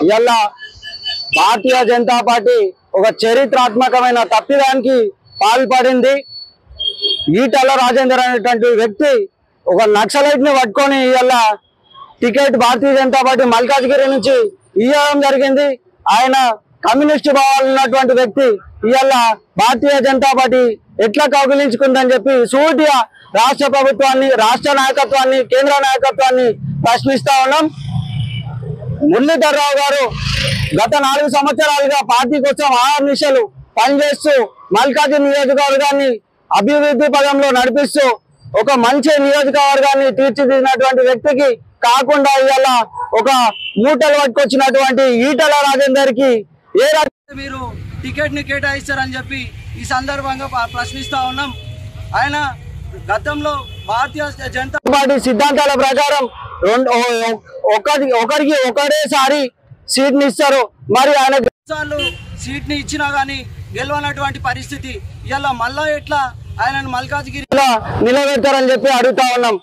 ఇలా భారతీయ జనతా పార్టీ ఒక చరిత్రాత్మకమైన తప్పిదానికి పాల్పడింది. ఈటల రాజేందర్ అనేటువంటి వ్యక్తి ఒక నక్సలైట్ ని పట్టుకొని ఇలా టికెట్ భారతీయ జనతా పార్టీ మల్కాజ్గిరి నుంచి ఇవ్వడం జరిగింది. ఆయన కమ్యూనిస్టు భావాలు ఉన్నటువంటి వ్యక్తి ఇవాళ భారతీయ జనతా పార్టీ ఎట్లా కౌగిలించుకుందని చెప్పి సూటిగా రాష్ట్ర ప్రభుత్వాన్ని, రాష్ట్ర నాయకత్వాన్ని, కేంద్ర నాయకత్వాన్ని ప్రశ్నిస్తా ఉన్నాం. మురళీధర్రావు గారు గత 4 సంవత్సరాలుగా పార్టీ కోసం ఆహర్నిశలు పనిచేస్తూ మల్కాజ్గిరి నియోజకవర్గాన్ని అభివృద్ధి పదంలో నడిపిస్తూ ఒక మంచి నియోజకవర్గాన్ని తీర్చిదిద్దినటువంటి వ్యక్తికి కాకుండా ఇవాళ ఒక మూటలు పట్టుకొచ్చినటువంటి ఈటల రాజేందర్ కి ఏ మీరు టికెట్ ని కేటాయిస్తారని చెప్పి ఈ సందర్భంగా ప్రశ్నిస్తా ఉన్నాం. ఆయన గతంలో భారతీయ జనతా పార్టీ సిద్ధాంతాల ప్రకారం ఒకరికి ఒకటేసారి సీట్ ని ఇస్తారు. మరి ఆయన సీట్ ని ఇచ్చినా గానీ గెలవనటువంటి పరిస్థితి. ఇలా మళ్ళా ఎట్లా ఆయనను మల్కాజ్గిరి నిలబెడతారని చెప్పి అడుగుతా ఉన్నాం.